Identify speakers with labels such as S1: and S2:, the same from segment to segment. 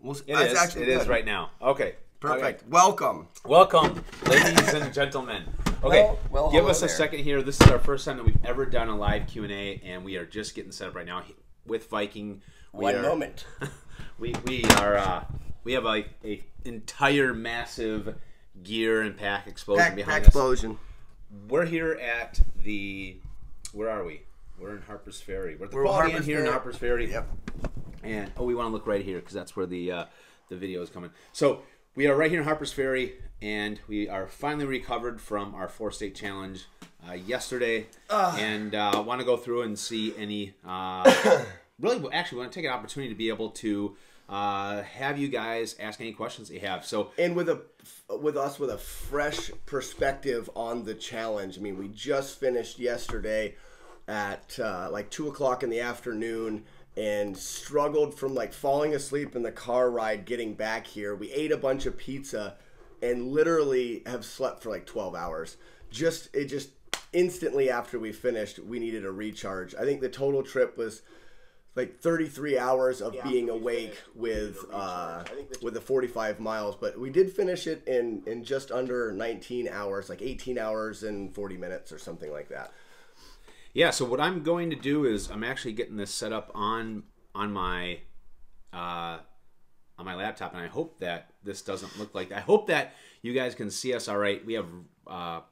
S1: It is right now. Okay.
S2: Perfect.
S1: Okay.
S2: Welcome,
S1: ladies and gentlemen. Okay,
S2: well,
S1: give us
S2: there.
S1: a second here. This is our first time that we've ever done a live Q&A, and we are just getting set up right now with Viking.
S2: One moment.
S1: We have like a entire massive gear and pack explosion behind us. We're here at the. Where are we? We're in Harper's Ferry. We're at the Quality Inn here in Harper's Ferry.
S2: Yep.
S1: And we want to look right here because that's where the video is coming. So we are right here in Harper's Ferry, and we are finally recovered from our 4-state challenge yesterday, and want to go through and see any. Really, actually, we want to take an opportunity to be able to have you guys ask any questions that you have. So,
S2: and with us with a fresh perspective on the challenge. I mean, we just finished yesterday at like 2 o'clock in the afternoon. And struggled from like falling asleep in the car ride getting back here. We ate a bunch of pizza and literally have slept for like 12 hours. Just instantly after we finished, we needed a recharge. I think the total trip was like 33 hours of being awake with the 45 miles. But we did finish it in just under 19 hours, like 18 hours and 40 minutes or something like that.
S1: Yeah, so what I'm going to do is I'm actually getting this set up on my laptop, and I hope that this doesn't look like. I hope that you guys can see us all right. We have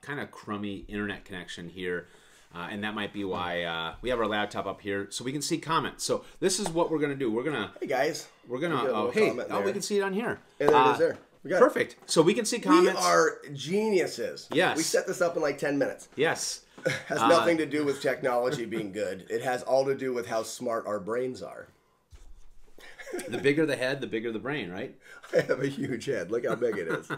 S1: kind of crummy internet connection here, and that might be why we have our laptop up here so we can see comments. So this is what we're gonna do. We're gonna
S2: hey guys,
S1: we can see it on here.
S2: And there it is there. We got
S1: perfect. It. So we can see comments.
S2: We are geniuses.
S1: Yes.
S2: We set this up in like 10 minutes.
S1: Yes.
S2: Has nothing to do with technology being good. It has all to do with how smart our brains are.
S1: The bigger the head, the bigger the brain, right?
S2: I have a huge head. Look how big it is.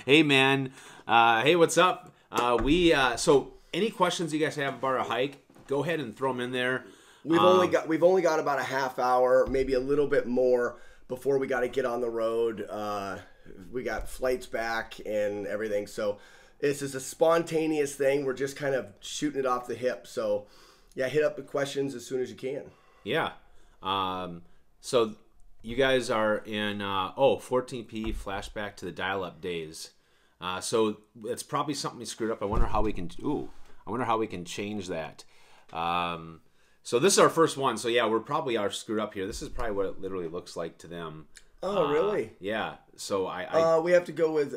S1: Hey, man. Hey, what's up? So any questions you guys have about our hike, go ahead and throw them in there.
S2: We've only got about a half hour, maybe a little bit more before we got to get on the road. We got flights back and everything, so. This is a spontaneous thing. We're just kind of shooting it off the hip. So, yeah, hit up the questions as soon as you can.
S1: Yeah. So you guys are in 14p flashback to the dial-up days. So it's probably something we screwed up. I wonder how we can change that. So this is our first one. So yeah, we're probably screwed up here. This is probably what it literally looks like to them.
S2: Oh, really?
S1: Yeah. So
S2: we have to go with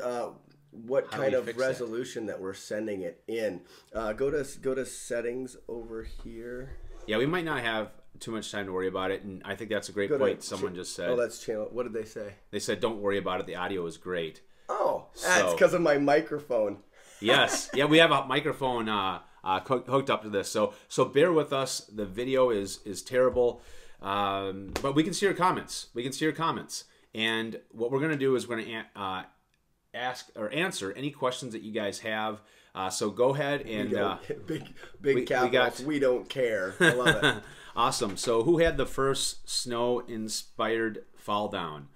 S2: what kind of resolution that we're sending it in. Go to settings over here.
S1: Yeah, we might not have too much time to worry about it, and I think that's a great point someone just said.
S2: Oh, that's channel. What did they say?
S1: They said don't worry about it. The audio is great.
S2: Oh, that's because of my microphone.
S1: Yes. Yeah, we have a microphone hooked up to this. So bear with us. The video is terrible, but we can see your comments. And what we're going to do is we're going to ask or answer any questions that you guys have. So go ahead and
S2: big capitals. We don't care. I love it.
S1: Awesome. So who had the first snow-inspired fall down?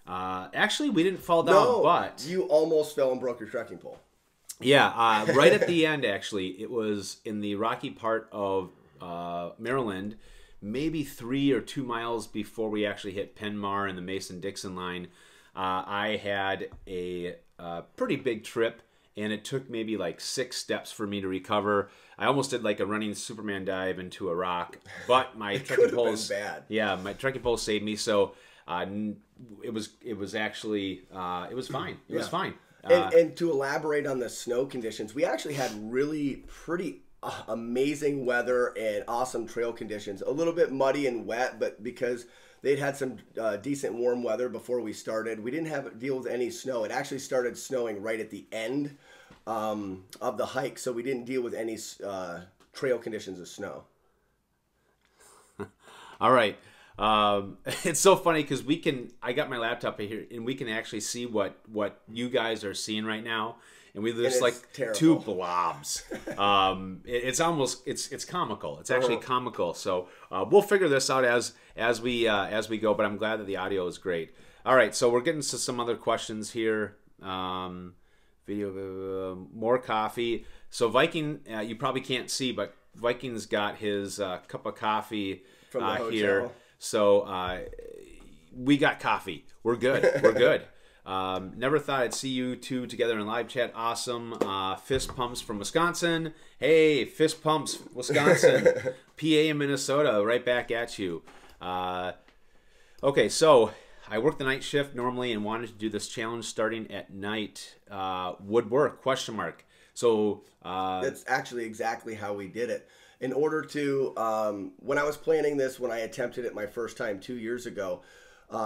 S1: Actually, we didn't fall down, but
S2: you almost fell and broke your trekking pole.
S1: Yeah, right at the end. Actually, it was in the rocky part of Maryland, maybe 3 or 2 miles before we actually hit Penmar and the Mason-Dixon line. I had a pretty big trip, and it took maybe like 6 steps for me to recover. I almost did like a running Superman dive into a rock, but my trekking poles, my trekking poles saved me. So it was actually it was fine. It was fine.
S2: And to elaborate on the snow conditions, we actually had really pretty amazing weather and awesome trail conditions. A little bit muddy and wet, but because they'd had some decent warm weather before we started, we didn't have to deal with any snow. It actually started snowing right at the end of the hike, so we didn't deal with any trail conditions of snow.
S1: All right. It's so funny because I got my laptop here and we can actually see what you guys are seeing right now. And we just like
S2: terrible.
S1: 2 blobs. It's comical. It's actually comical. So we'll figure this out as we go. But I'm glad that the audio is great. All right, so we're getting to some other questions here. Video, more coffee. So Viking, you probably can't see, but Viking's got his cup of coffee
S2: from the
S1: here.
S2: hotel.
S1: So we got coffee. We're good. We're good. Never thought I'd see you two together in live chat. Awesome. Fist pumps from Wisconsin. Hey, fist pumps, Wisconsin. PA and Minnesota, right back at you. Okay, so I work the night shift normally and wanted to do this challenge starting at night. Would work, question mark. So
S2: that's actually exactly how we did it. In order to, when I was planning this, when I attempted it my first time 2 years ago,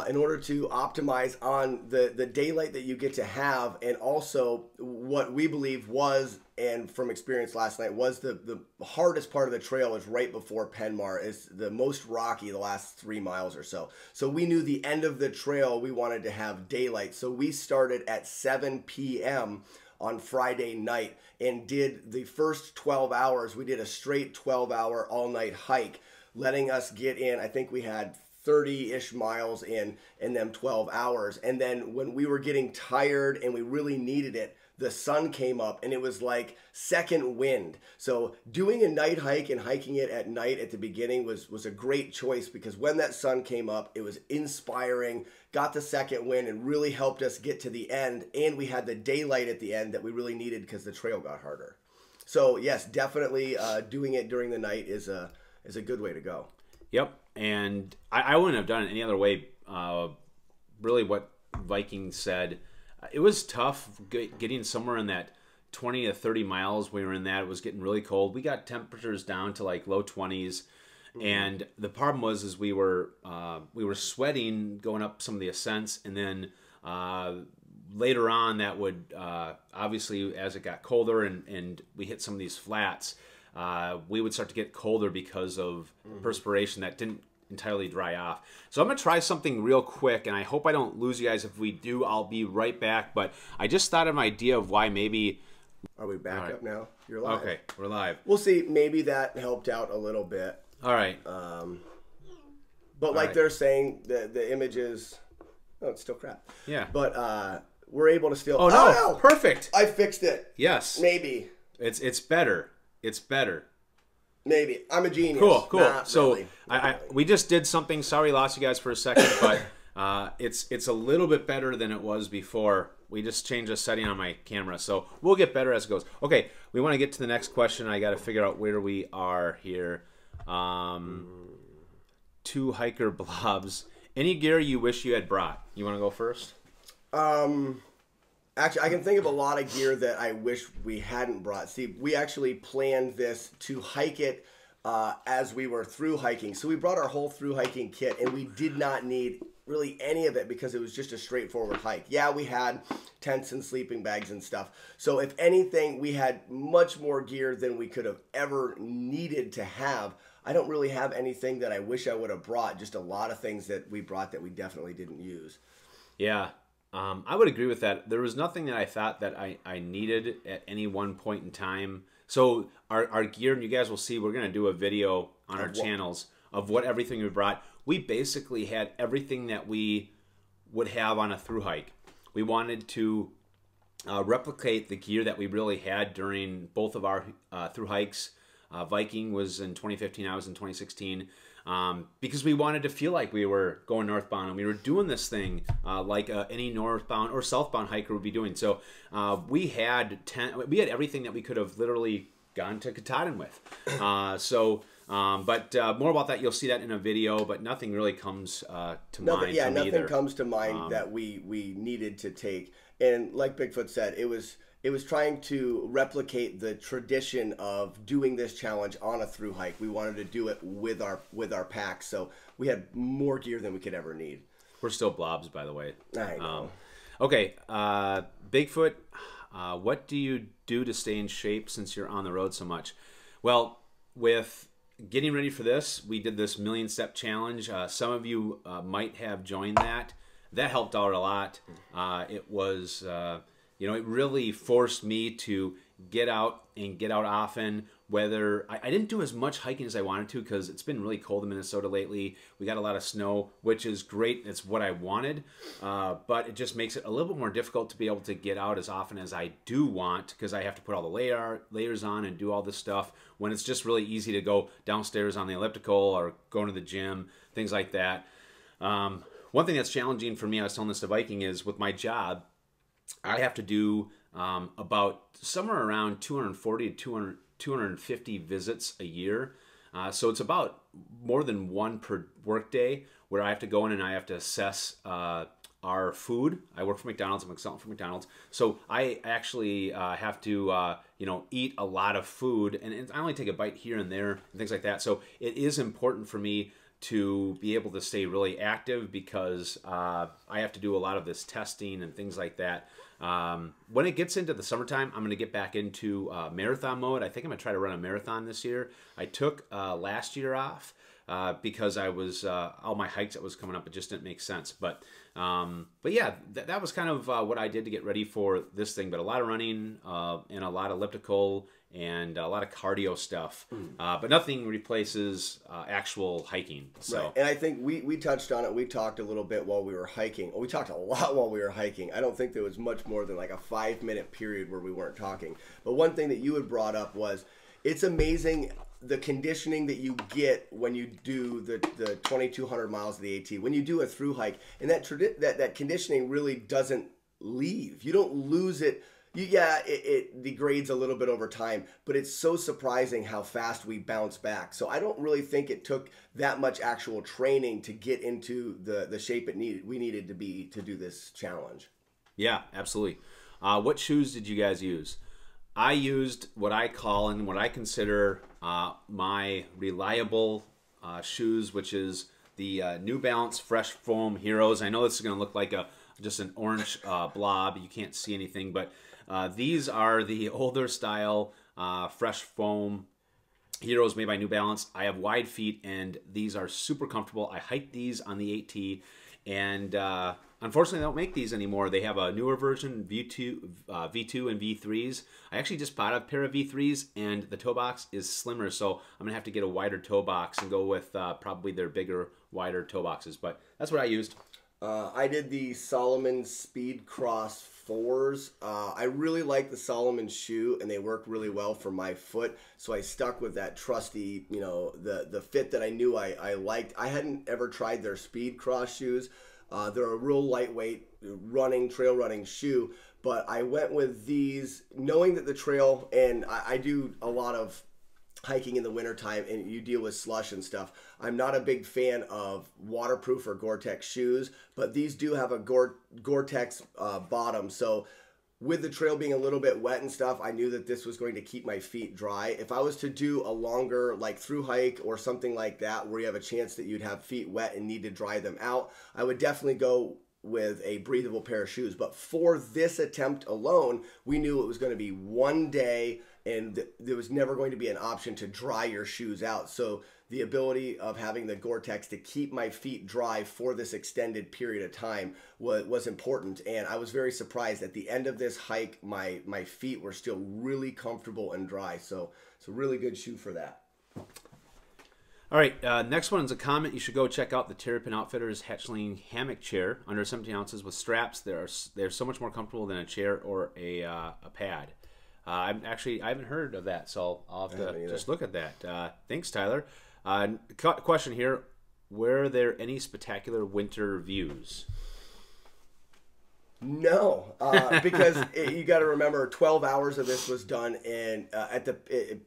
S2: in order to optimize on the daylight that you get to have, and also what we believe was, and from experience last night, was the hardest part of the trail is right before Penmar. Is the most rocky, the last 3 miles or so. So we knew the end of the trail, we wanted to have daylight. So we started at 7 p.m. on Friday night and did the first 12 hours. We did a straight 12-hour all-night hike, letting us get in, I think we had 30-ish miles in them 12 hours. And then when we were getting tired and we really needed it, the sun came up and it was like second wind. So doing a night hike and hiking it at night at the beginning was a great choice, because when that sun came up, it was inspiring, got the second wind, and really helped us get to the end. And we had the daylight at the end that we really needed because the trail got harder. So yes, definitely doing it during the night is a good way to go.
S1: Yep, and I wouldn't have done it any other way. Really what Viking said, it was tough getting somewhere in that 20 to 30 miles. We were in that. It was getting really cold. We got temperatures down to like low 20s. And the problem was we were sweating going up some of the ascents, and then later on that would obviously, as it got colder and we hit some of these flats, we would start to get colder because of perspiration that didn't entirely dry off. So I'm going to try something real quick, and I hope I don't lose you guys. If we do, I'll be right back. But I just thought of an idea of why maybe...
S2: Are we back up now? You're live.
S1: Okay, we're live.
S2: We'll see. Maybe that helped out a little bit.
S1: All right.
S2: But like they're saying, the images... Oh, it's still crap.
S1: Yeah.
S2: But we're able to still...
S1: Oh, no. Perfect.
S2: I fixed it.
S1: Yes.
S2: Maybe.
S1: It's better. It's better.
S2: Maybe. I'm a genius.
S1: Cool.
S2: Not
S1: so
S2: really.
S1: We just did something. Sorry, lost you guys for a second, but it's a little bit better than it was before. We just changed a setting on my camera, so we'll get better as it goes. Okay, we want to get to the next question. I got to figure out where we are here. 2 hiker blobs. Any gear you wish you had brought? You want to go first?
S2: Actually, I can think of a lot of gear that I wish we hadn't brought. See, we actually planned this to hike it as we were through hiking. So we brought our whole through hiking kit, and we did not need really any of it because it was just a straightforward hike. Yeah, we had tents and sleeping bags and stuff. So if anything, we had much more gear than we could have ever needed to have. I don't really have anything that I wish I would have brought, just a lot of things that we brought that we definitely didn't use.
S1: Yeah. I would agree with that. There was nothing that I thought that I needed at any one point in time. So our gear, and you guys will see, we're going to do a video on our channels of what everything we brought. We basically had everything that we would have on a thru hike. We wanted to replicate the gear that we really had during both of our thru hikes. Viking was in 2015, I was in 2016. Because we wanted to feel like we were going northbound and we were doing this thing like any northbound or southbound hiker would be doing. So we had everything that we could have literally gone to Katahdin with. But more about that, you'll see that in a video, but nothing really comes to mind.
S2: Yeah, nothing comes to mind that we needed to take. And like Bigfoot said, it was trying to replicate the tradition of doing this challenge on a thru hike. We wanted to do it with our packs, so we had more gear than we could ever need.
S1: We're still blobs, by the way.
S2: I know.
S1: Okay, Bigfoot, what do you do to stay in shape since you're on the road so much? Well, with getting ready for this, we did this 1,000,000 step challenge. Some of you might have joined that. That helped out a lot. It was... it really forced me to get out often. Whether I didn't do as much hiking as I wanted to because it's been really cold in Minnesota lately. We got a lot of snow, which is great. It's what I wanted, but it just makes it a little bit more difficult to be able to get out as often as I do want because I have to put all the layers on and do all this stuff when it's just really easy to go downstairs on the elliptical or going to the gym, things like that. one thing that's challenging for me, I was telling this to Viking, is with my job, I have to do about somewhere around 240 to 250 visits a year. So it's about more than one per workday where I have to go in and I have to assess our food. I work for McDonald's. I'm a consultant for McDonald's. So I actually have to, eat a lot of food, and I only take a bite here and there and things like that. So it is important for me to be able to stay really active because I have to do a lot of this testing and things like that. When it gets into the summertime, I'm going to get back into marathon mode. I think I'm going to try to run a marathon this year. I took last year off because I was all my hikes that was coming up, it just didn't make sense. But yeah, that was kind of what I did to get ready for this thing. But a lot of running and a lot of elliptical and a lot of cardio stuff, but nothing replaces actual hiking. So,
S2: right. And I think we touched on it. We talked a little bit while we were hiking. We talked a lot while we were hiking. I don't think there was much more than like a 5-minute period where we weren't talking. But one thing that you had brought up was it's amazing the conditioning that you get when you do the 2,200 miles of the AT, when you do a through hike, and that conditioning really doesn't leave. You don't lose it. It degrades a little bit over time, but it's so surprising how fast we bounce back. So I don't really think it took that much actual training to get into the shape we needed to be to do this challenge.
S1: Yeah, absolutely. What shoes did you guys use? I used what I call and what I consider my reliable shoes, which is the New Balance Fresh Foam Heroes. I know this is going to look like just an orange blob. You can't see anything, but these are the older style Fresh Foam Heroes made by New Balance. I have wide feet, and these are super comfortable. I hiked these on the AT, and unfortunately, they don't make these anymore. They have a newer version, V2 and V3s. I actually just bought a pair of V3s, and the toe box is slimmer, so I'm going to have to get a wider toe box and go with probably their bigger, wider toe boxes. But that's what I used.
S2: I did the Solomon Speed Cross 4s. I really like the Solomon shoe, and they work really well for my foot, so I stuck with that trusty, the fit that I knew I liked. I hadn't ever tried their Speed Cross shoes. They're a real lightweight trail running shoe, but I went with these knowing that the trail, and I do a lot of hiking in the wintertime and you deal with slush and stuff. I'm not a big fan of waterproof or Gore-Tex shoes, but these do have a Gore-Tex bottom. So with the trail being a little bit wet and stuff, I knew that this was going to keep my feet dry. If I was to do a longer like through hike or something like that where you have a chance that you'd have feet wet and need to dry them out, I would definitely go with a breathable pair of shoes. But for this attempt alone, we knew it was going to be one day and there was never going to be an option to dry your shoes out. So the ability of having the Gore-Tex to keep my feet dry for this extended period of time was important. And I was very surprised at the end of this hike, my feet were still really comfortable and dry. So it's a really good shoe for that.
S1: All right, next one is a comment. You should go check out the Terrapin Outfitters Hatchling Hammock Chair, under 17 ounces with straps. They're so much more comfortable than a chair or a pad. I haven't heard of that, so I'll have to just look at that. Thanks, Tyler. Question here: were there any spectacular winter views?
S2: No, because you got to remember 12 hours of this was done at the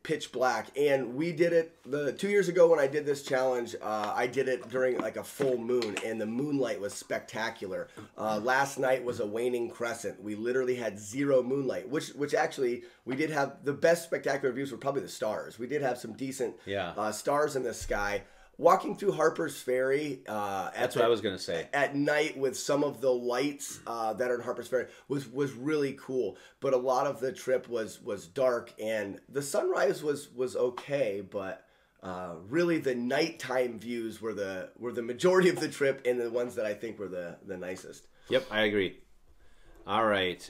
S2: pitch black, and we did it 2 years ago when I did this challenge. I did it during like a full moon, and the moonlight was spectacular. Last night was a waning crescent. We literally had zero moonlight, which actually we did have. The best spectacular views were probably the stars. We did have some decent stars in the sky. Walking through Harper's Ferry,
S1: that's what I was going to say.
S2: At night with some of the lights that are in Harper's Ferry was really cool. But a lot of the trip was dark, and the sunrise was okay. But really, the nighttime views were the majority of the trip, and the ones that I think were the nicest.
S1: Yep, I agree. All right,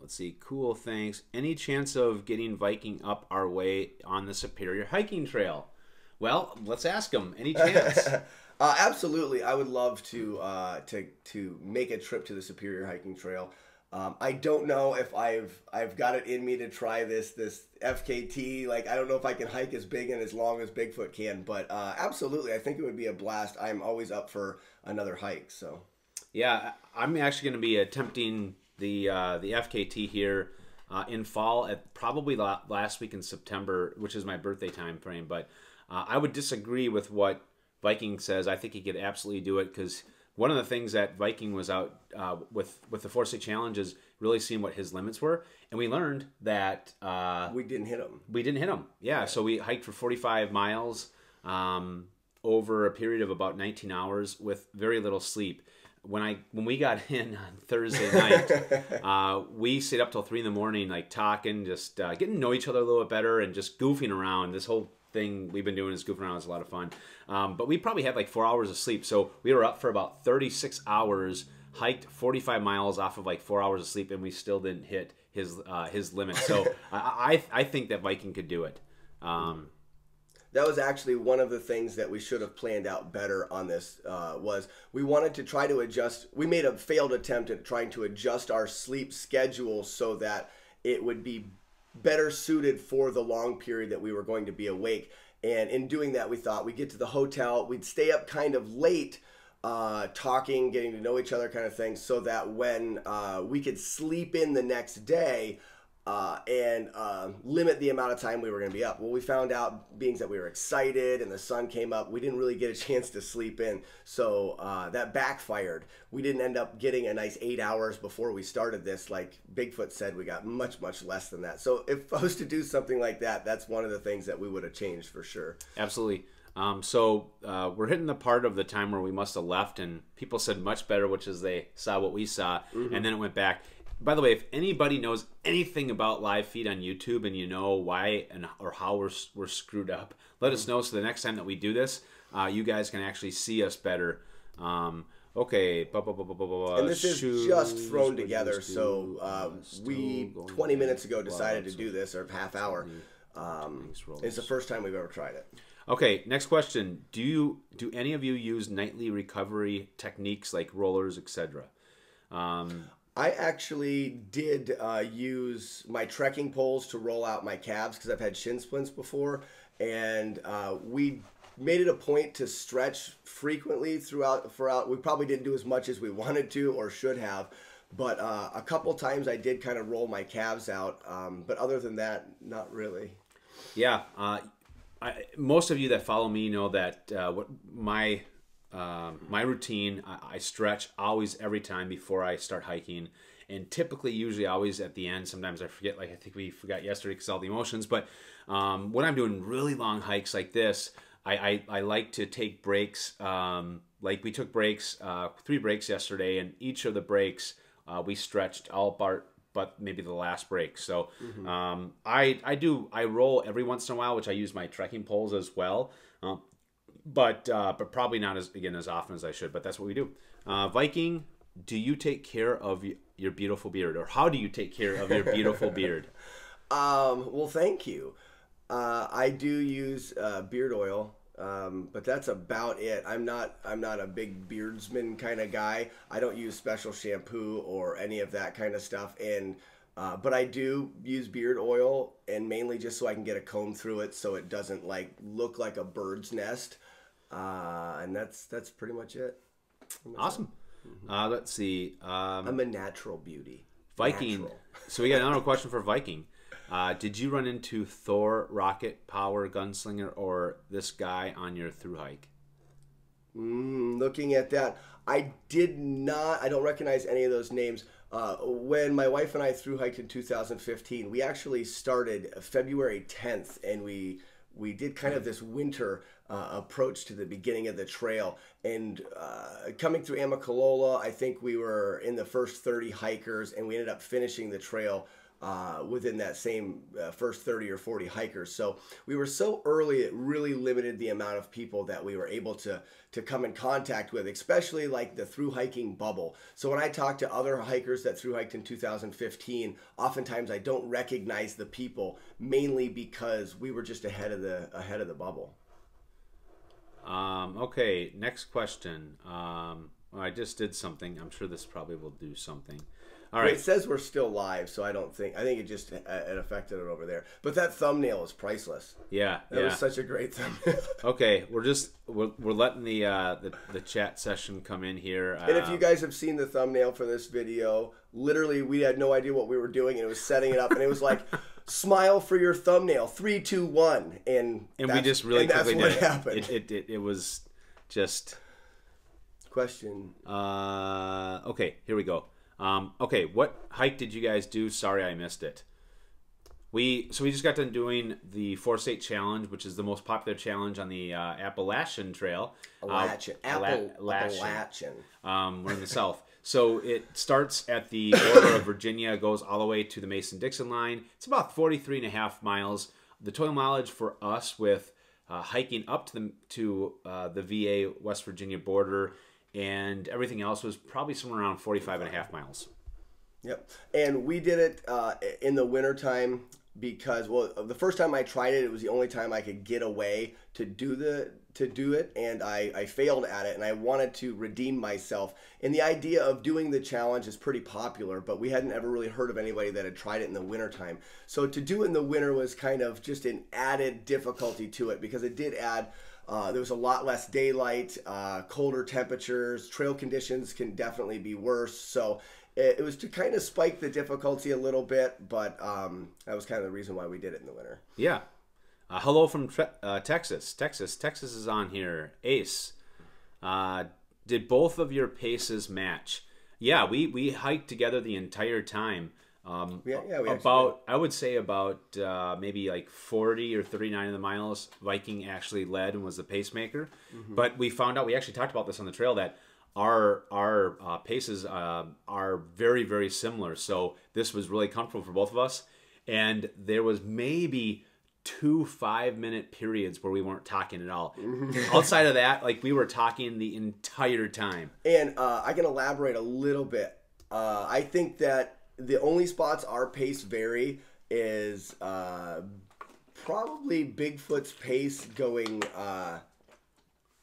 S1: let's see. Cool, thanks. Any chance of getting Viking up our way on the Superior hiking trail? Well, let's ask them. Any chance?
S2: Absolutely. I would love to make a trip to the Superior Hiking Trail. I don't know if I've got it in me to try this FKT. Like, I don't know if I can hike as big and as long as Bigfoot can, but absolutely, I think it would be a blast. I'm always up for another hike. So,
S1: yeah, I'm actually going to be attempting the FKT here in fall at probably last week in September, which is my birthday time frame. But I would disagree with what Viking says. I think he could absolutely do it, because one of the things that Viking was out with the 4-State Challenge is really seeing what his limits were, and we learned that
S2: we didn't hit him.
S1: We didn't hit him. Yeah, so we hiked for 45 miles over a period of about 19 hours with very little sleep. When we got in on Thursday night, we stayed up till 3 in the morning, like talking, just getting to know each other a little bit better, and just goofing around. This whole thing we've been doing is goofing around. It's a lot of fun. But we probably had like 4 hours of sleep, so we were up for about 36 hours, hiked 45 miles off of like 4 hours of sleep, and we still didn't hit his limit. So I think that Viking could do it.
S2: That was actually one of the things that we should have planned out better on this, was we wanted to try to adjust. We made a failed attempt at trying to adjust our sleep schedule so that it would be better suited for the long period that we were going to be awake. And in doing that, we thought we'd get to the hotel, we'd stay up kind of late, talking, getting to know each other kind of thing, so that when we could sleep in the next day, and limit the amount of time we were going to be up. Well, we found out, being that we were excited and the sun came up, we didn't really get a chance to sleep in. So that backfired. We didn't end up getting a nice 8 hours before we started this. Like Bigfoot said, we got much, much less than that. So if I was to do something like that, that's one of the things that we would have changed for sure.
S1: Absolutely. So we're hitting the part of the time where we must have left, and people said much better, which is they saw what we saw, and then it went back. By the way, if anybody knows anything about live feed on YouTube and you know why or how we're screwed up, let us know, so the next time that we do this, you guys can actually see us better. Okay.
S2: And this is just thrown together, so we 20 minutes ago decided to do this, or half hour. It's the first time we've ever tried it.
S1: Okay, next question. Do any of you use nightly recovery techniques like rollers, etc.?
S2: I actually did use my trekking poles to roll out my calves, because I've had shin splints before, and we made it a point to stretch frequently throughout. We probably didn't do as much as we wanted to or should have, but a couple times I did kind of roll my calves out, but other than that, not really.
S1: Yeah, most of you that follow me know that what my routine, I stretch always every time before I start hiking, and typically usually always at the end. Sometimes I forget, like I think we forgot yesterday because all the emotions, but when I'm doing really long hikes like this, I like to take breaks. Like we took breaks, 3 breaks yesterday, and each of the breaks we stretched all but maybe the last break. So I roll every once in a while, which I use my trekking poles as well. But probably not as often as I should. But that's what we do. Viking, do you take care of your beautiful beard, or how do you take care of your beautiful beard?
S2: Well, thank you. I do use beard oil, but that's about it. I'm not a big beardsman kind of guy. I don't use special shampoo or any of that kind of stuff. And but I do use beard oil, and mainly just so I can get a comb through it, so it doesn't like look like a bird's nest. And that's pretty much it.
S1: Awesome. Let's see.
S2: I'm a natural beauty.
S1: Viking.
S2: Natural.
S1: So we got another question for Viking. Did you run into Thor, Rocket, Power, Gunslinger, or this guy on your thru hike?
S2: Looking at that, I did not. I don't recognize any of those names. When my wife and I thru hiked in 2015, we actually started February 10th, and we did kind of this winter approach to the beginning of the trail. And coming through Amicalola, I think we were in the first 30 hikers, and we ended up finishing the trail within that same first 30 or 40 hikers. So we were so early, it really limited the amount of people that we were able to come in contact with, especially like the thru hiking bubble. So when I talk to other hikers that thru hiked in 2015, oftentimes I don't recognize the people, mainly because we were just ahead of the bubble.
S1: Okay, next question. I just did something. I'm sure this probably will do something. All right.
S2: It says we're still live, so I think it just it affected it over there. But that thumbnail is priceless.
S1: Yeah,
S2: that was such a great thumbnail.
S1: Okay, we're letting the chat session come in here.
S2: And if you guys have seen the thumbnail for this video, literally we had no idea what we were doing, and it was setting it up, and it was like, smile for your thumbnail, 3, 2, 1, and
S1: we just really quickly
S2: that's what
S1: did
S2: happened.
S1: It was just
S2: question.
S1: Okay, here we go. Okay, what hike did you guys do? Sorry, I missed it. We just got done doing the 4-state challenge, which is the most popular challenge on the Appalachian Trail.
S2: Appalachian.
S1: We're in the south. So it starts at the border of Virginia, goes all the way to the Mason-Dixon line. It's about 43.5 miles. The total mileage for us with hiking up to the VA West Virginia border and everything else was probably somewhere around 45.5 miles.
S2: Yep. And we did it in the wintertime because, well, the first time I tried it, it was the only time I could get away to do it, and I failed at it, and I wanted to redeem myself. And the idea of doing the challenge is pretty popular, but we hadn't ever really heard of anybody that had tried it in the wintertime. So to do it in the winter was kind of just an added difficulty to it because it did add there was a lot less daylight, colder temperatures, trail conditions can definitely be worse. So it was to kind of spike the difficulty a little bit, but that was kind of the reason why we did it in the winter.
S1: Yeah. Hello from Texas. Texas is on here. Ace. Did both of your paces match? Yeah, we hiked together the entire time.
S2: We
S1: I would say about maybe like 40 or 39 of the miles, Viking actually led and was the pacemaker. Mm-hmm. But we found out, we actually talked about this on the trail, that our paces are very, very similar. So this was really comfortable for both of us. And there was maybe 2 5-minute periods where we weren't talking at all. Mm-hmm. Outside of that, like, we were talking the entire time.
S2: And I can elaborate a little bit. I think that the only spots our pace vary is probably Bigfoot's pace going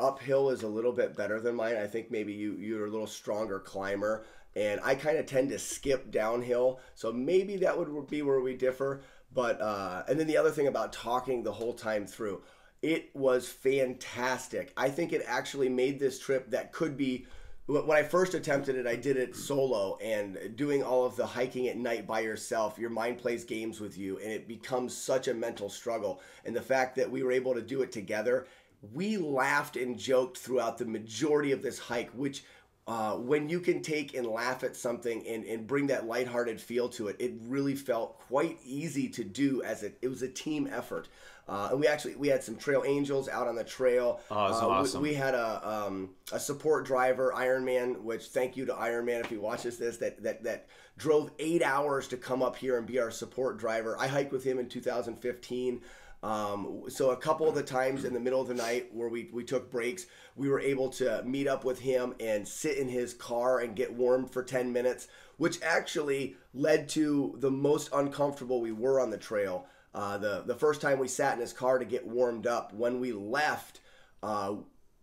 S2: uphill is a little bit better than mine. I think maybe you're a little stronger climber, and I kind of tend to skip downhill, so maybe that would be where we differ. But and then the other thing about talking the whole time through, it was fantastic. I think it actually made this trip that could be. When I first attempted it, I did it solo, and doing all of the hiking at night by yourself, your mind plays games with you, and it becomes such a mental struggle. And the fact that we were able to do it together, we laughed and joked throughout the majority of this hike, which when you can take and laugh at something and bring that lighthearted feel to it, it really felt quite easy to do, as it was a team effort. And we had some trail angels out on the trail.
S1: Oh, that's awesome.
S2: We had a support driver, Ironman, which, thank you to Ironman if he watches this, that drove 8 hours to come up here and be our support driver. I hiked with him in 2015. So a couple of the times in the middle of the night where we took breaks, we were able to meet up with him and sit in his car and get warm for 10 minutes, which actually led to the most uncomfortable we were on the trail. The first time we sat in his car to get warmed up, when we left,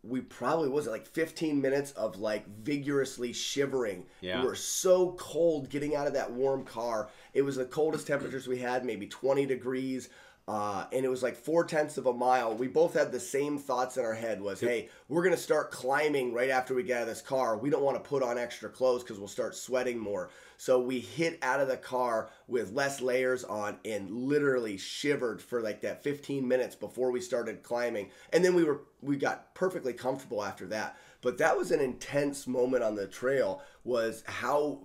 S2: we probably, was it like 15 minutes of like vigorously shivering.
S1: Yeah.
S2: We were so cold getting out of that warm car. It was the coldest temperatures we had, maybe 20 degrees. And it was like 0.4 of a mile. We both had the same thoughts in our head was, hey, we're going to start climbing right after we get out of this car. We don't want to put on extra clothes because we'll start sweating more. So we hit out of the car with less layers on and literally shivered for like that 15 minutes before we started climbing. And then we got perfectly comfortable after that. But that was an intense moment on the trail, was how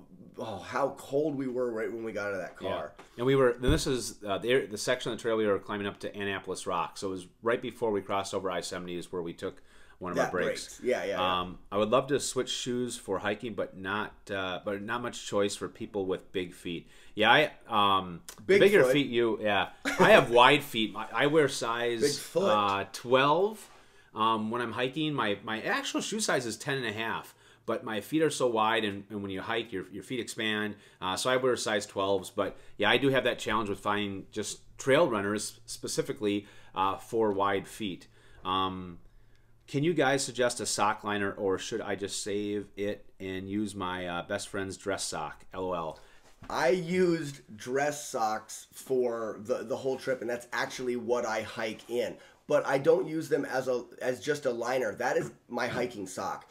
S2: cold we were right when we got out of that car.
S1: Yeah. And this is the section of the trail we were climbing up to Annapolis Rock. So it was right before we crossed over I-70 is where we took one of our breaks.
S2: Yeah.
S1: I would love to switch shoes for hiking, but not much choice for people with big feet. Yeah, bigger feet. I have wide feet. I wear size 12. When I'm hiking, my actual shoe size is 10.5. But my feet are so wide, and when you hike, your feet expand. So I wear size 12s. But yeah, I do have that challenge with finding just trail runners specifically for wide feet. Can you guys suggest a sock liner, or should I just save it and use my best friend's dress sock? LOL.
S2: I used dress socks for the whole trip, and that's actually what I hike in. But I don't use them as just a liner. That is my hiking sock.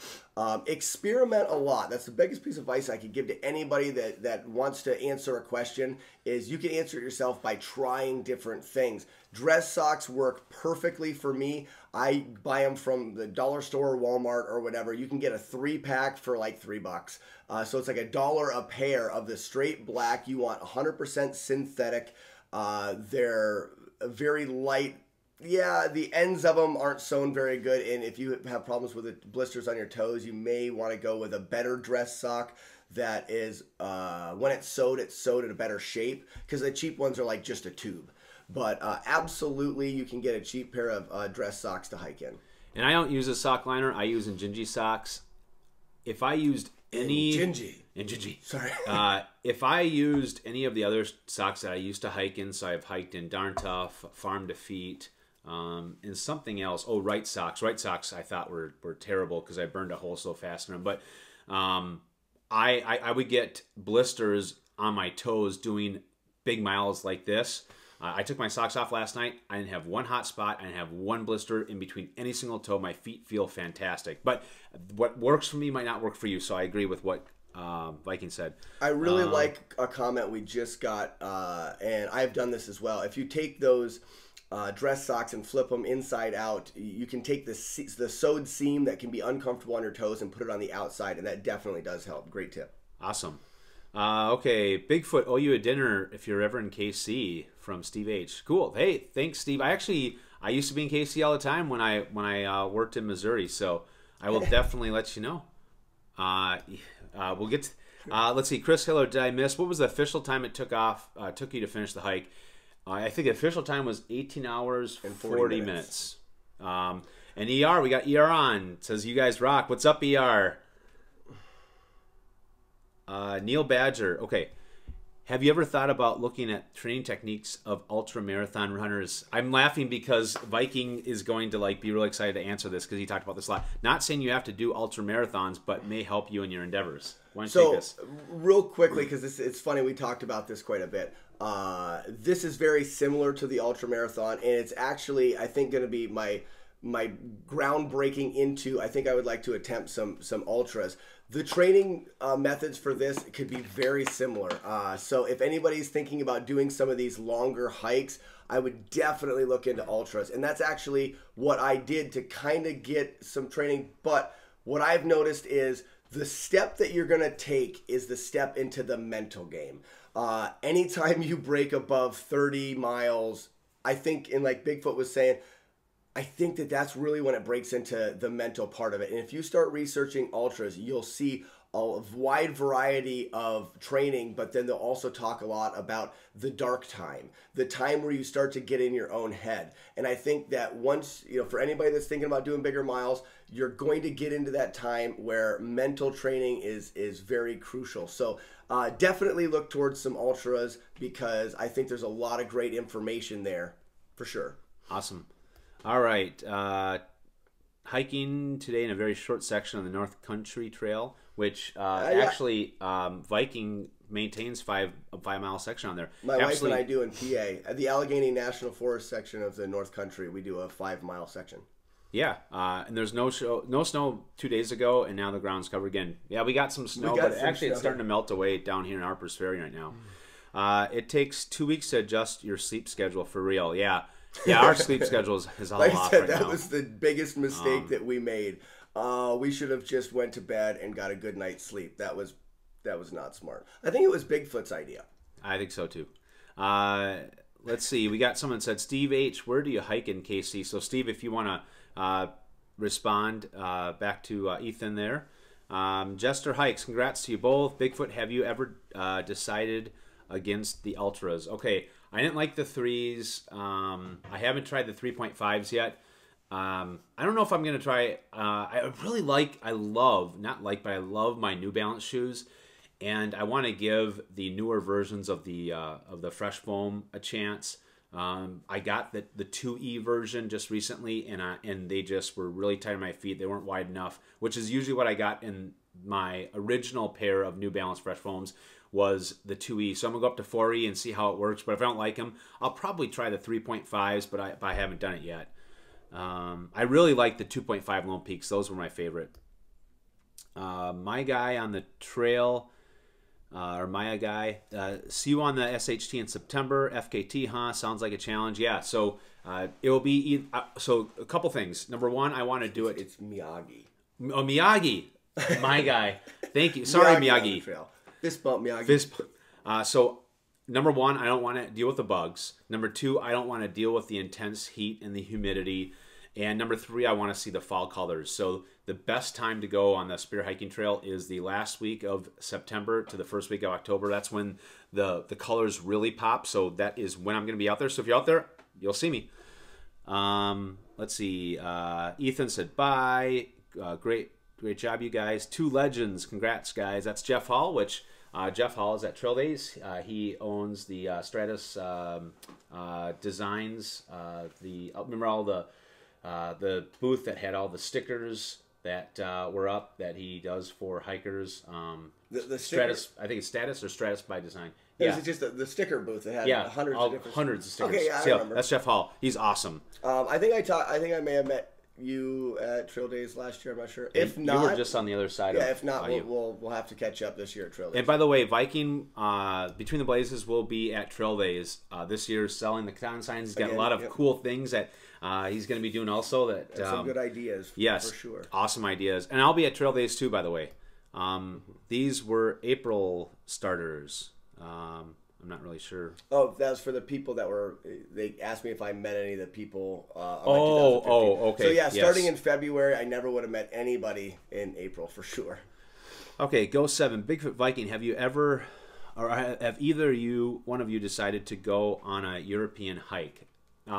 S2: Experiment a lot. That's the biggest piece of advice I could give to anybody that wants to answer a question is you can answer it yourself by trying different things. Dress socks work perfectly for me. I buy them from the dollar store or Walmart or whatever. You can get a 3-pack for like $3. So it's like $1 a pair of the straight black. You want 100% synthetic. They're very light. Yeah, the ends of them aren't sewn very good, and if you have problems with the blisters on your toes, you may want to go with a better dress sock that is, when it's sewed in a better shape, because the cheap ones are like just a tube. But absolutely, you can get a cheap pair of dress socks to hike in.
S1: And I don't use a sock liner. I use Injinji socks. If I used any... Injinji.
S2: Sorry.
S1: If I used any of the other socks that I used to hike in, so I've hiked in Darn Tough, Farm to Feet, and something else. Oh, Right Socks. Right Socks I thought were terrible because I burned a hole so fast in them. But I would get blisters on my toes doing big miles like this. I took my socks off last night. I didn't have one hot spot. I didn't have one blister in between any single toe. My feet feel fantastic. But what works for me might not work for you, so I agree with what Viking said.
S2: I really like a comment we just got, and I've done this as well. If you take those dress socks and flip them inside out, you can take the sewed seam that can be uncomfortable on your toes and put it on the outside, and that definitely does help. Great tip.
S1: Awesome. Okay, Bigfoot owe you a dinner if you're ever in KC, from Steve H. Cool. Hey, thanks, Steve. I used to be in KC all the time when I worked in Missouri, so I will definitely let you know. We'll get to, let's see, Chris Hiller, did I miss, what was the official time it took you to finish the hike? I think the official time was 18 hours and 40 minutes. And ER, we got ER on. It says, you guys rock. What's up, ER? Neil Badger. Okay. Have you ever thought about looking at training techniques of ultra marathon runners? I'm laughing because Viking is going to be really excited to answer this because he talked about this a lot. Not saying you have to do ultra marathons, but may help you in your endeavors. Why don't you take this?
S2: Real quickly, because it's funny, we talked about this quite a bit. This is very similar to the ultra marathon, and it's actually, I think, going to be my groundbreaking into, I think I would like to attempt some ultras. The training methods for this could be very similar. So if anybody's thinking about doing some of these longer hikes, I would definitely look into ultras. And that's actually what I did to kind of get some training. But what I've noticed is the step that you're going to take is the step into the mental game. Anytime you break above 30 miles, I think, and like Bigfoot was saying, I think that's really when it breaks into the mental part of it. And if you start researching ultras, you'll see a wide variety of training, but then they'll also talk a lot about the dark time, the time where you start to get in your own head. And I think that once, for anybody that's thinking about doing bigger miles, you're going to get into that time where mental training is very crucial. So definitely look towards some ultras because I think there's a lot of great information there for sure.
S1: Awesome. All right, hiking today in a very short section on the North Country Trail, which actually Viking maintains a 5-mile section on there.
S2: My wife and I do in PA. At the Allegheny National Forest section of the North Country, we do a 5-mile section.
S1: Yeah, and there's no snow 2 days ago, and now the ground's covered again. Yeah, we got some snow, but actually it's starting to melt away down here in Harper's Ferry right now. It takes 2 weeks to adjust your sleep schedule for real. Yeah, our sleep schedule is all
S2: like
S1: off
S2: I said,
S1: right
S2: that
S1: now.
S2: was the biggest mistake that we made. We should have just went to bed and got a good night's sleep. That was not smart. I think it was Bigfoot's idea.
S1: I think so too. Let's see. We got someone that said, Steve H., where do you hike in KC? So Steve, if you want to respond back to Ethan there. Jester Hikes, congrats to you both. Bigfoot, have you ever decided against the ultras? Okay, I didn't like the 3s. I haven't tried the 3.5s yet. I don't know if I'm going to try. I love my New Balance shoes, and I want to give the newer versions of the Fresh Foam a chance. I got the 2E version just recently, and they just were really tight on my feet. They weren't wide enough, which is usually what I got in my original pair of New Balance Fresh Foams was the 2E. So I'm going to go up to 4E and see how it works. But if I don't like them, I'll probably try the 3.5s, but I haven't done it yet. I really like the 2.5 Lone Peaks. Those were my favorite. My guy on the trail, or Maya guy, see you on the SHT in September. FKT, huh? Sounds like a challenge. Yeah, so it will be... so a couple things. Number one, I want to do it...
S2: It's Miyagi.
S1: Oh, Miyagi. My guy. Thank you. Sorry, Miyagi.
S2: Fist bump, Miyagi.
S1: So, number one, I don't want to deal with the bugs. Number two, I don't want to deal with the intense heat and the humidity. And number three, I want to see the fall colors. So the best time to go on the spear hiking trail is the last week of September to the first week of October. That's when the colors really pop. So that is when I'm going to be out there. So if you're out there, you'll see me. Let's see. Ethan said bye. Great job, you guys. 2 legends. Congrats, guys. That's Jeff Hall, which Jeff Hall is at Trail Days. He owns the Stratus Designs. Remember all the booth that had all the stickers that were up that he does for hikers.
S2: The
S1: Stratus, I think it's Status or Stratus by Design.
S2: Yeah, it's just the sticker booth that had hundreds of stickers.
S1: Okay,
S2: yeah, I remember.
S1: That's Jeff Hall. He's awesome.
S2: I think I may have met you at Trail Days last year. I'm not sure. If not,
S1: you were just on the other side.
S2: Yeah, if not, we'll have to catch up this year at Trail Days.
S1: And by the way, Viking Between the Blazes will be at Trail Days this year, selling the Catan signs. He's got a lot of cool things that he's going to be doing also. That
S2: some good ideas.
S1: Yes,
S2: for sure.
S1: Awesome ideas, and I'll be at Trail Days too. By the way, these were April starters. I'm not really sure.
S2: Oh, that's for the people that were. They asked me if I met any of the people.
S1: Okay.
S2: So yeah, starting in February, I never would have met anybody in April for sure.
S1: Okay, Go 7 Bigfoot Viking. Have you ever, or have either one of you decided to go on a European hike?
S2: Maybe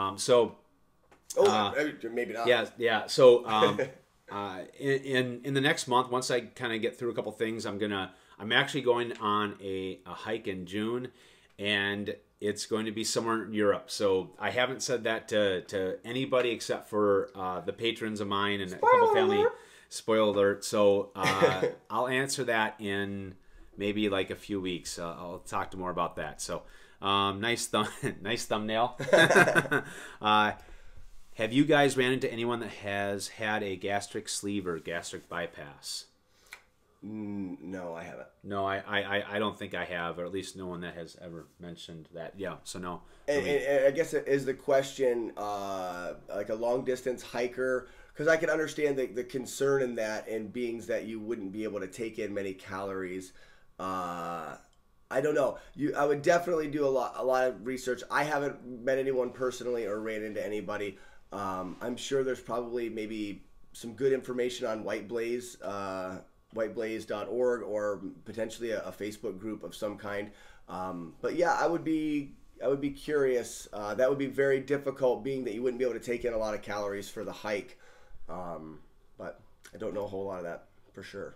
S2: not.
S1: Yeah. So in the next month, once I kind of get through a couple things, I'm actually going on a hike in June, and it's going to be somewhere in Europe. So I haven't said that to anybody except for the patrons of mine and a couple family. Spoiler alert. So I'll answer that in maybe like a few weeks. I'll talk to more about that. So nice thumbnail. Have you guys ran into anyone that has had a gastric sleeve or gastric bypass?
S2: No, I haven't.
S1: No, I don't think I have, or at least no one that has ever mentioned that. Yeah, so no.
S2: And I guess it is the question, like a long distance hiker, because I can understand the concern in that, and beings that you wouldn't be able to take in many calories. I don't know. I would definitely do a lot of research. I haven't met anyone personally or ran into anybody. I'm sure there's probably maybe some good information on White Blaze. whiteblaze.org, or potentially a Facebook group of some kind. But yeah, I would be curious. That would be very difficult, being that you wouldn't be able to take in a lot of calories for the hike. But I don't know a whole lot of that for sure.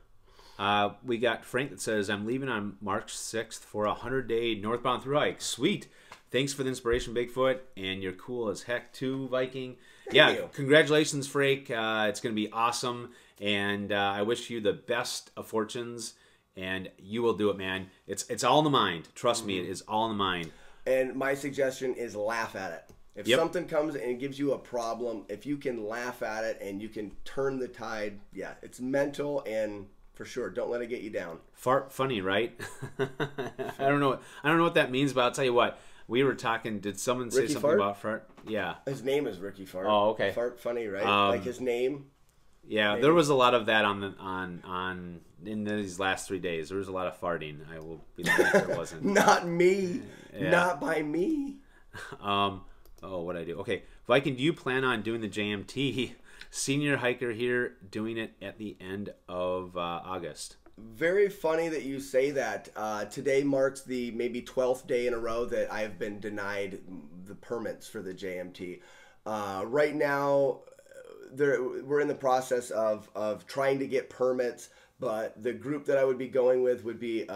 S1: We got Frank that says, I'm leaving on March 6th for a 100-day northbound through hike. Sweet. Thanks for the inspiration, Bigfoot, and you're cool as heck too, Viking. Yeah, congratulations, Frank. It's going to be awesome. And I wish you the best of fortunes, and you will do it, man. It's all in the mind. Trust me, it is all in the mind.
S2: And my suggestion is laugh at it. If something comes and gives you a problem, if you can laugh at it and you can turn the tide, yeah, it's mental, and for sure, don't let it get you down.
S1: Fart funny, right? I don't know what that means, but I'll tell you what. We were talking. Did someone say something about fart? Yeah.
S2: His name is Ricky Fart.
S1: Oh, okay.
S2: Fart funny, right? Like his name.
S1: Yeah, maybe. There was a lot of that in these last 3 days. There was a lot of farting. I will be the one there wasn't.
S2: Not me. Yeah. Not by me.
S1: What'd I do? Okay, Viking, do you plan on doing the JMT? Senior hiker here, doing it at the end of August.
S2: Very funny that you say that. Today marks the maybe 12th day in a row that I've been denied the permits for the JMT. Right now, we're in the process of trying to get permits, but the group that I would be going with would be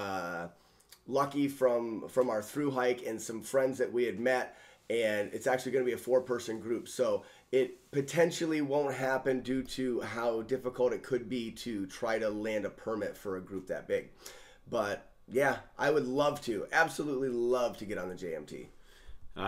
S2: Lucky from our through hike and some friends that we had met, and it's actually going to be a 4-person group. So it potentially won't happen due to how difficult it could be to try to land a permit for a group that big. But yeah, I would love to, absolutely love to get on the JMT.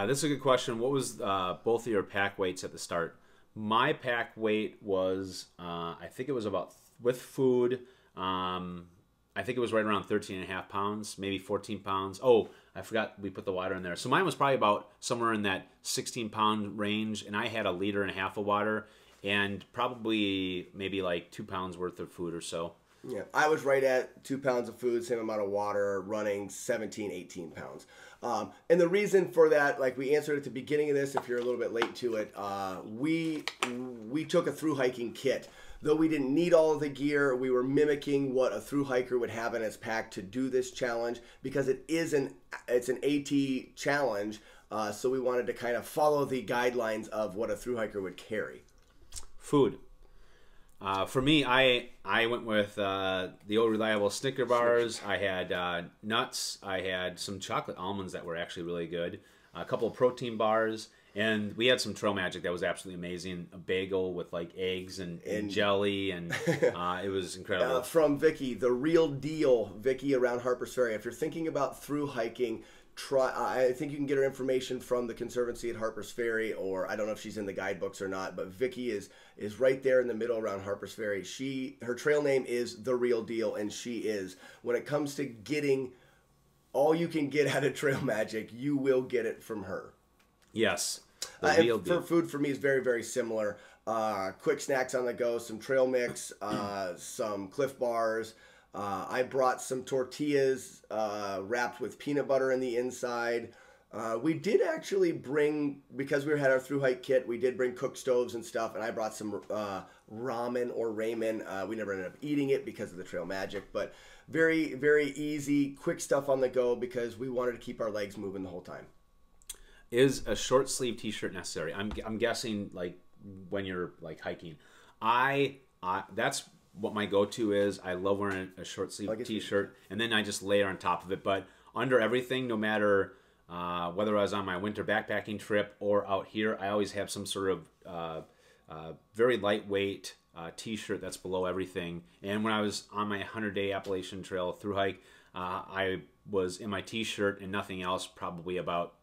S1: This is a good question. What was both of your pack weights at the start? My pack weight was, I think it was about, with food, I think it was right around 13.5 pounds, maybe 14 pounds. Oh, I forgot we put the water in there. So mine was probably about somewhere in that 16-pound range, and I had 1.5 liters of water and probably maybe like 2 pounds worth of food or so.
S2: Yeah, I was right at 2 pounds of food, same amount of water, running 17, 18 pounds. And the reason for that, like we answered at the beginning of this, if you're a little bit late to it, we took a through hiking kit. Though we didn't need all of the gear, we were mimicking what a through hiker would have in his pack to do this challenge because it's an AT challenge. So we wanted to kind of follow the guidelines of what a through hiker would carry.
S1: Food. For me, I went with the old reliable Snicker bars. I had nuts. I had some chocolate almonds that were actually really good. A couple of protein bars. And we had some trail magic that was absolutely amazing. A bagel with like eggs and jelly, and it was incredible.
S2: From Vicky, the real deal, Vicky around Harper's Ferry. If you're thinking about through hiking, I think you can get her information from the Conservancy at Harper's Ferry, or I don't know if she's in the guidebooks or not, but Vicky is right there in the middle around Harper's Ferry. Her trail name is The Real Deal, and she is. When it comes to getting all you can get out of trail magic, you will get it from her.
S1: Yes.
S2: For food, for me, is very, very similar. Quick snacks on the go, some trail mix, some Cliff Bars. I brought some tortillas wrapped with peanut butter in the inside. We did actually bring, because we had our through hike kit, we did bring cook stoves and stuff, and I brought some ramen or ramen. We never ended up eating it because of the trail magic, but very, very easy, quick stuff on the go because we wanted to keep our legs moving the whole time.
S1: Is a short sleeve t-shirt necessary? I'm guessing like when you're like hiking. That's what my go-to is. I love wearing a short sleeve t-shirt, and then I just layer on top of it. But under everything, no matter whether I was on my winter backpacking trip or out here, I always have some sort of very lightweight t-shirt that's below everything. And when I was on my 100-day Appalachian Trail through hike, I was in my t-shirt and nothing else probably about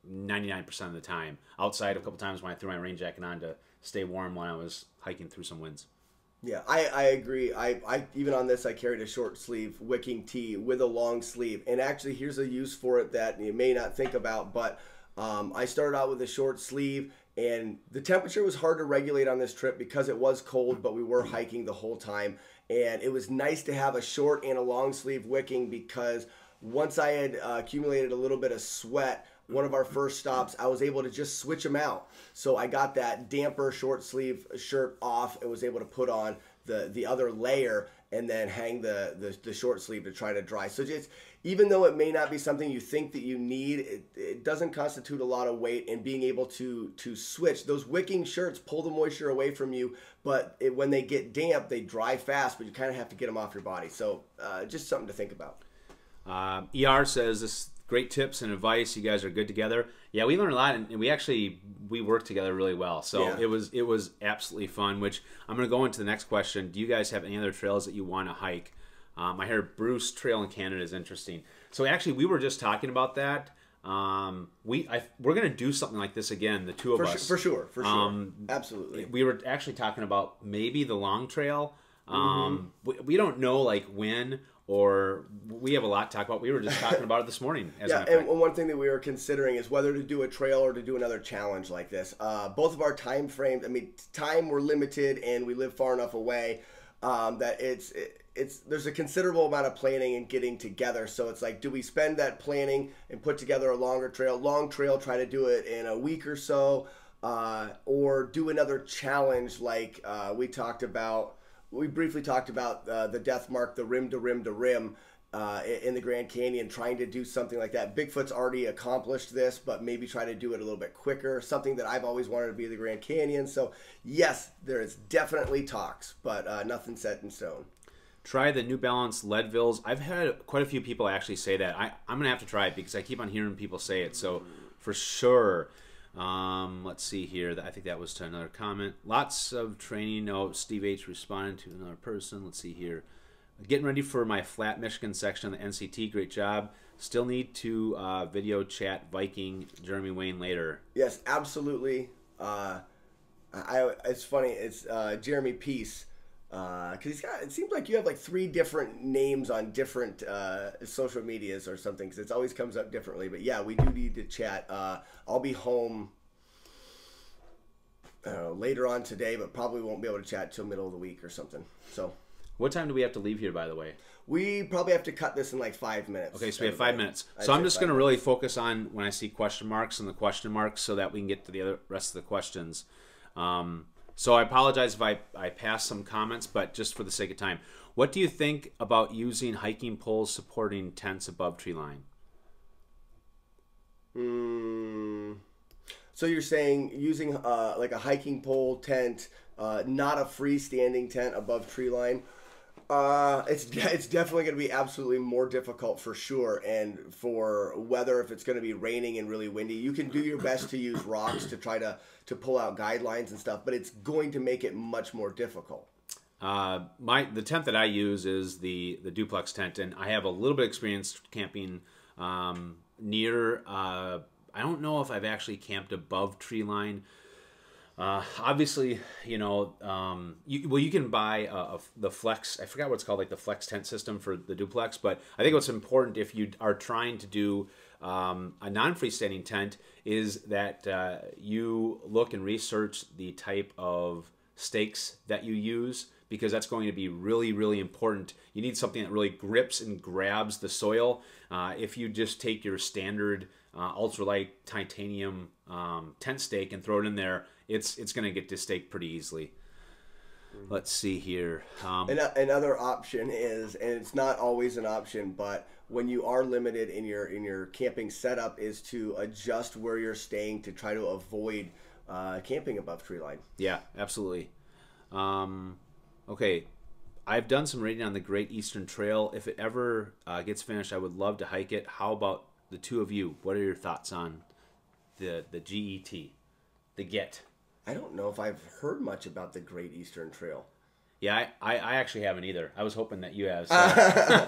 S1: 99% of the time, outside a couple times when I threw my rain jacket on to stay warm when I was hiking through some winds.
S2: Yeah, I agree. I even on this, I carried a short sleeve wicking tee with a long sleeve. And actually, here's a use for it that you may not think about, but I started out with a short sleeve, and the temperature was hard to regulate on this trip because it was cold, but we were hiking the whole time. And it was nice to have a short and a long sleeve wicking because once I had accumulated a little bit of sweat, one of our first stops, I was able to just switch them out. So I got that damper short sleeve shirt off and was able to put on the other layer and then hang the short sleeve to try to dry. So just, even though it may not be something you think that you need, it doesn't constitute a lot of weight, and being able to switch. Those wicking shirts pull the moisture away from you, but when they get damp, they dry fast, but you kind of have to get them off your body. So just something to think about.
S1: ER says this. Great tips and advice. You guys are good together. Yeah, we learned a lot, and we work together really well. So yeah. It was absolutely fun. Which I'm going to go into the next question. Do you guys have any other trails that you want to hike? I heard Bruce Trail in Canada is interesting. So actually, we were just talking about that. We're going to do something like this again. The two of us,
S2: for sure, absolutely.
S1: We were actually talking about maybe the long trail. We don't know like when. Or we have a lot to talk about. We were just talking about it this morning.
S2: And one thing that we were considering is whether to do a trail or to do another challenge like this. Both of our time frames, time we're limited and we live far enough away that there's a considerable amount of planning and getting together. So it's like, do we spend that planning and put together a longer trail? Long trail, try to do it in a week or so, or do another challenge like we briefly talked about the Death Mark, the rim to rim to rim in the Grand Canyon, trying to do something like that. Bigfoot's already accomplished this, but maybe try to do it a little bit quicker, something that I've always wanted to be the Grand Canyon. So yes, there is definitely talks, but nothing set in stone.
S1: Try the New Balance Leadvilles. I've had quite a few people actually say that. I'm going to have to try it because I keep on hearing people say it. So for sure. Let's see here. I think that was to another comment. Lots of training. No, Steve H responded to another person. Let's see here. Getting ready for my flat Michigan section on the NCT. Great job. Still need to video chat Viking Jeremy Wayne later.
S2: Yes, absolutely. It's funny. It's Jeremy Peace. Because it seems like you have like 3 different names on different social medias or something, because it always comes up differently. But yeah, we do need to chat. I'll be home later on today, but probably won't be able to chat till middle of the week or something. So,
S1: what time do we have to leave here, by the way?
S2: We probably have to cut this in like 5 minutes.
S1: Okay, so we have 5 minutes. So I'm just going to really focus on when I see question marks and the question marks, so that we can get to the rest of the questions. So I apologize if I pass some comments, but just for the sake of time. What do you think about using hiking poles supporting tents above tree line?
S2: So you're saying using like a hiking pole tent, not a freestanding tent above tree line? It's definitely going to be absolutely more difficult for sure. And for weather, if it's going to be raining and really windy, you can do your best to use rocks to try to pull out guidelines and stuff, but it's going to make it much more difficult.
S1: The tent that I use is the duplex tent, and I have a little bit of experience camping near. I don't know if I've actually camped above tree line. Obviously, you know, you can buy the flex. I forgot what it's called, like the flex tent system for the duplex. But I think what's important if you are trying to do a non-freestanding tent is that you look and research the type of stakes that you use, because that's going to be really, really important. You need something that really grips and grabs the soil. If you just take your standard ultralight titanium tent stake and throw it in there, it's going to get distaked pretty easily. Let's see here.
S2: Another option is, and it's not always an option, but when you are limited in your camping setup, is to adjust where you're staying to try to avoid camping above tree line.
S1: Yeah, absolutely. Okay, I've done some reading on the Great Eastern Trail. If it ever gets finished, I would love to hike it. How about the two of you? What are your thoughts on the GET, the GET?
S2: I don't know if I've heard much about the Great Eastern Trail.
S1: Yeah, I actually haven't either. I was hoping that you have. So,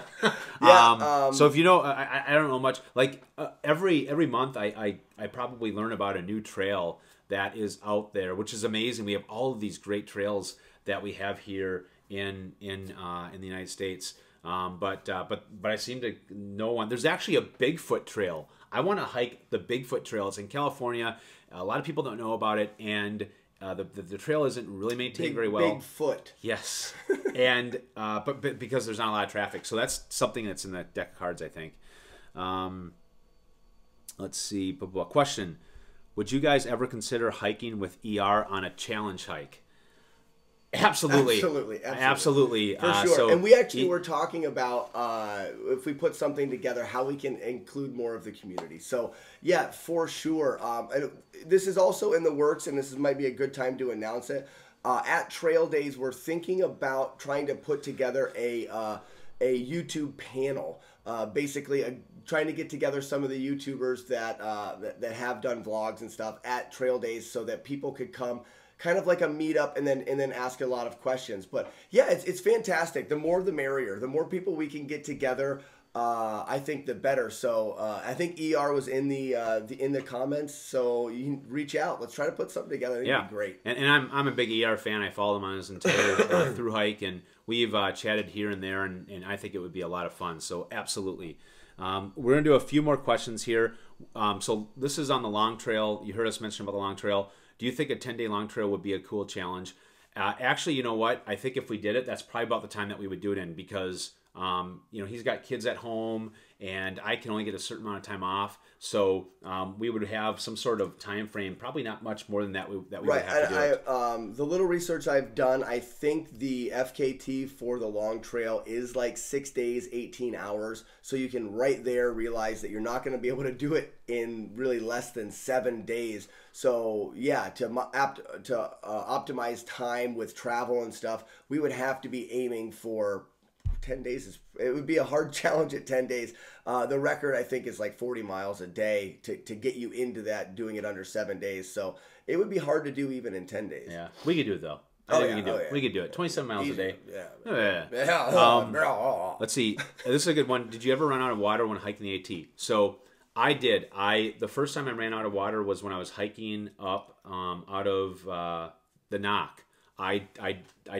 S1: so if you know, I don't know much. Like every month, I probably learn about a new trail that is out there, which is amazing. We have all of these great trails that we have here in the United States. But I seem to know one. There's actually a Bigfoot trail. I want to hike the Bigfoot trail. It's in California. A lot of people don't know about it, and the trail isn't really maintained very well.
S2: Bigfoot.
S1: Yes, and but because there's not a lot of traffic, so that's something that's in the deck of cards, I think. Let's see. Question: would you guys ever consider hiking with ER on a challenge hike? Absolutely. Absolutely.
S2: For sure. So, and we actually were talking about if we put something together, how we can include more of the community. So, yeah, for sure. And this is also in the works, and this might be a good time to announce it. At Trail Days, we're thinking about trying to put together a YouTube panel. Basically, trying to get together some of the YouTubers that have done vlogs and stuff at Trail Days, so that people could come, kind of like a meetup, and then ask a lot of questions. But yeah, it's fantastic. The more the merrier. The more people we can get together, I think the better. So I think ER was in the comments, so you can reach out. Let's try to put something together. I think it'd be great.
S1: And I'm a big ER fan. I follow him on his entire through hike, and we've chatted here and there, and I think it would be a lot of fun. So absolutely. We're gonna do a few more questions here. So this is on the long trail. You heard us mention about the long trail. Do you think a 10-day long trail would be a cool challenge? Actually, you know what? I think if we did it, that's probably about the time that we would do it in, because you know, he's got kids at home, and I can only get a certain amount of time off. So we would have some sort of time frame, probably not much more than that we would have to do it.
S2: The little research I've done, I think the FKT for the long trail is like 6 days, 18 hours. So you can right there realize that you're not going to be able to do it in really less than 7 days. So yeah, to optimize time with travel and stuff, we would have to be aiming for 10 days is, it would be a hard challenge at 10 days. The record I think is like 40 miles a day to get you into that, doing it under 7 days. So it would be hard to do even in 10 days.
S1: Yeah, we could do it though. I think we can do it. We could do it. 27 miles a day.
S2: Yeah.
S1: Let's see. This is a good one. Did you ever run out of water when hiking the AT? So I did. The first time I ran out of water was when I was hiking up out of the Knock. I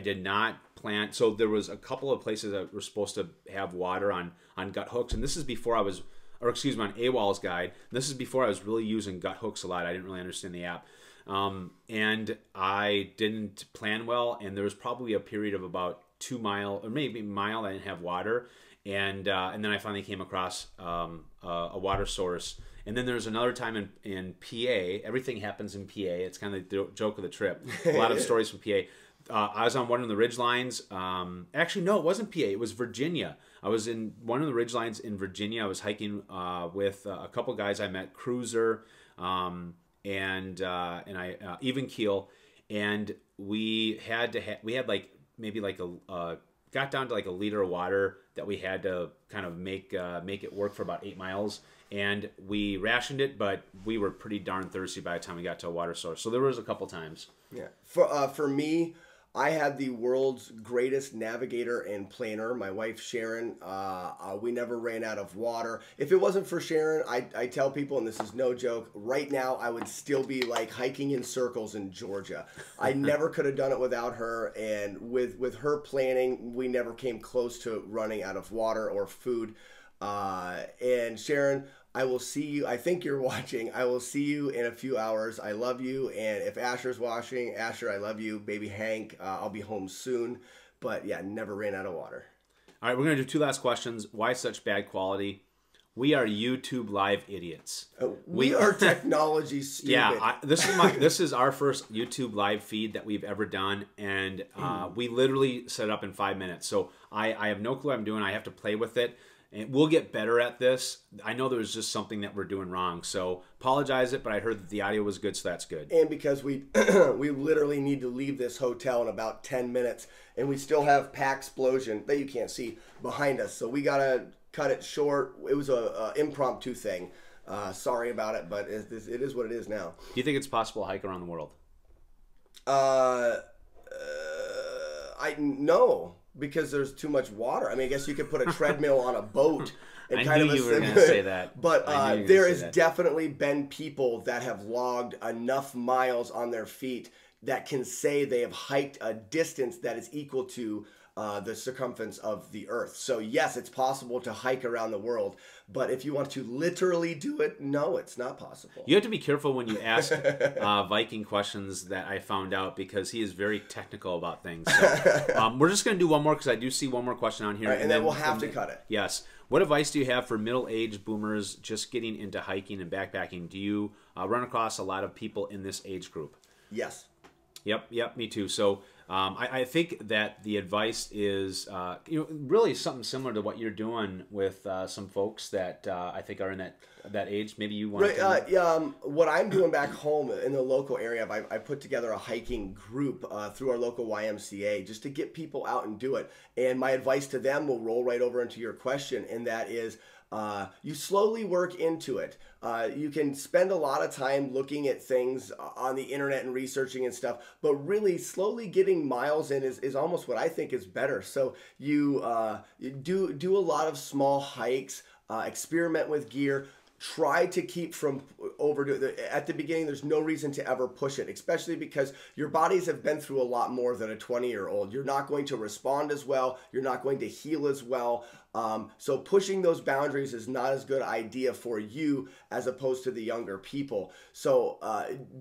S1: did not plan. So there was a couple of places that were supposed to have water on gut hooks, and this is before I was, or excuse me, on AWOL's guide. This is before I was really using gut hooks a lot. I didn't really understand the app. And I didn't plan well, and there was probably a period of about 2 miles or maybe a mile I didn't have water, and then I finally came across a water source. And then there's another time in PA. Everything happens in PA. It's kind of the joke of the trip. A lot of stories from PA. I was on one of the ridge lines. Actually, no, it wasn't PA. It was Virginia. I was in one of the ridge lines in Virginia. I was hiking with a couple guys I met, Cruiser, and I even keel, and we had like maybe like got down to like a liter of water that we had to kind of make it work for about 8 miles, and we rationed it, but we were pretty darn thirsty by the time we got to a water source. So there was a couple times.
S2: Yeah, for me, I had the world's greatest navigator and planner, my wife Sharon. We never ran out of water. If it wasn't for Sharon, I tell people, and this is no joke, right now I would still be like hiking in circles in Georgia. I never could have done it without her, and with her planning, we never came close to running out of water or food. And Sharon, I will see you. I think you're watching. I will see you in a few hours. I love you. And if Asher's watching, Asher, I love you. Baby Hank, I'll be home soon. But yeah, never ran out of water.
S1: All right, we're going to do 2 last questions. Why such bad quality? We are YouTube live idiots.
S2: We are technology stupid.
S1: Yeah, this is our first YouTube live feed that we've ever done, and we literally set it up in 5 minutes. So I have no clue what I'm doing. I have to play with it. And we'll get better at this. I know there was just something that we're doing wrong, so apologize it, but I heard that the audio was good, so that's good.
S2: And because we we literally need to leave this hotel in about 10 minutes, and we still have Packsplosion that you can't see behind us, so we got to cut it short. It was a impromptu thing. Sorry about it, but it is what it is now.
S1: Do you think it's possible to hike around the world?
S2: No. Because there's too much water. I mean, I guess you could put a treadmill on a boat. And
S1: I knew you were going to say that.
S2: But there has definitely been people that have logged enough miles on their feet that can say they have hiked a distance that is equal to the circumference of the Earth. So yes, it's possible to hike around the world. But if you want to literally do it, no, it's not possible.
S1: You have to be careful when you ask Viking questions that I found out, because he is very technical about things. So, we're just going to do one more, because I do see one more question on here.
S2: Right, and then we'll have to cut it.
S1: Yes. What advice do you have for middle-aged boomers just getting into hiking and backpacking? Do you run across a lot of people in this age group?
S2: Yes.
S1: Yep, me too. So I think that the advice is really something similar to what you're doing with some folks that I think are in that age. Maybe you want to...
S2: what I'm doing back home in the local area, I put together a hiking group through our local YMCA just to get people out and do it. And my advice to them will roll right over into your question, and that is... you slowly work into it. You can spend a lot of time looking at things on the internet and researching and stuff, but really slowly getting miles in is almost what I think is better. So you do a lot of small hikes, experiment with gear. Try to keep from overdoing it. At the beginning, there's no reason to ever push it, especially because your bodies have been through a lot more than a 20-year-old. You're not going to respond as well. You're not going to heal as well. So pushing those boundaries is not as good an idea for you as opposed to the younger people. So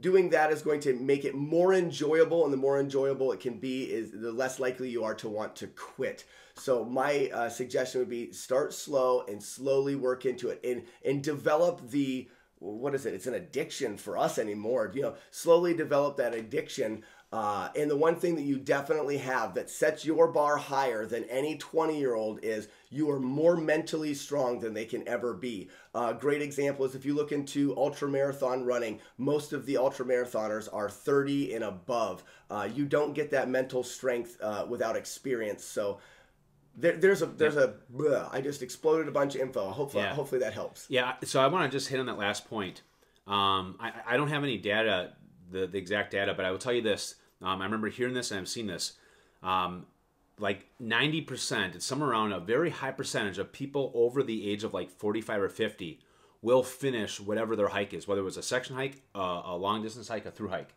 S2: doing that is going to make it more enjoyable, and the more enjoyable it can be, is the less likely you are to want to quit. So my suggestion would be start slow and slowly work into it, and develop the, what is it? It's an addiction for us anymore. Slowly develop that addiction. And the one thing that you definitely have that sets your bar higher than any 20-year-old is you are more mentally strong than they can ever be. A great example is if you look into ultramarathon running, most of the ultramarathoners are 30 and above. You don't get that mental strength without experience. So There's a I just exploded a bunch of info. Hopefully that helps.
S1: Yeah, so I want to just hit on that last point. I don't have any data, the exact data, but I will tell you this. I remember hearing this and I've seen this. Like 90%, it's somewhere around a very high percentage of people over the age of like 45 or 50 will finish whatever their hike is, whether it was a section hike, a long distance hike, a through hike.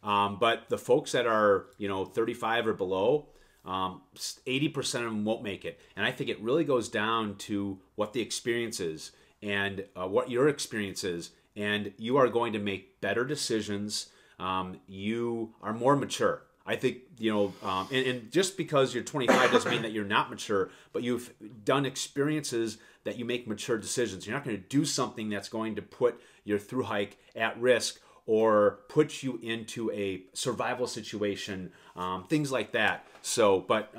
S1: But the folks that are 35 or below, 80% of them won't make it. And I think it really goes down to what the experience is and what your experience is. And you are going to make better decisions. You are more mature. I think, and just because you're 25 doesn't mean that you're not mature, but you've done experiences that you make mature decisions. You're not going to do something that's going to put your through hike at risk or put you into a survival situation, things like that. So, but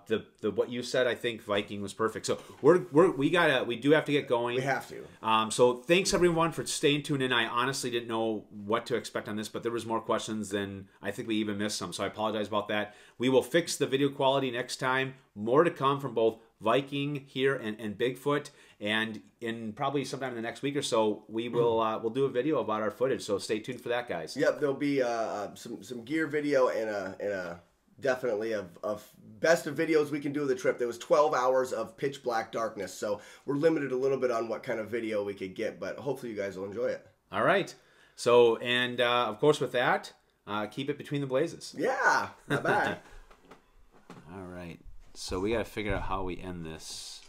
S1: the what you said, I think Viking was perfect. So we do have to get going.
S2: We have to.
S1: So thanks everyone for staying tuned in. I honestly didn't know what to expect on this, but there was more questions than I think we even missed some. So I apologize about that. We will fix the video quality next time. More to come from both Viking here and Bigfoot, and in probably sometime in the next week or so, we will we'll do a video about our footage. So stay tuned for that, guys.
S2: Yep, there'll be some gear video and a definitely of best of videos we can do of the trip. There was 12 hours of pitch black darkness, so we're limited a little bit on what kind of video we could get, but hopefully you guys will enjoy it.
S1: All right. So, and of course with that, keep it between the blazes.
S2: Yeah. Bye-bye.
S1: All right. So we got to figure out how we end this.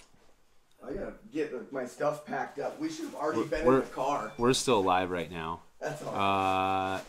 S2: I got to get my stuff packed up. We should have already been in the car.
S1: We're still alive right now.
S2: That's all right.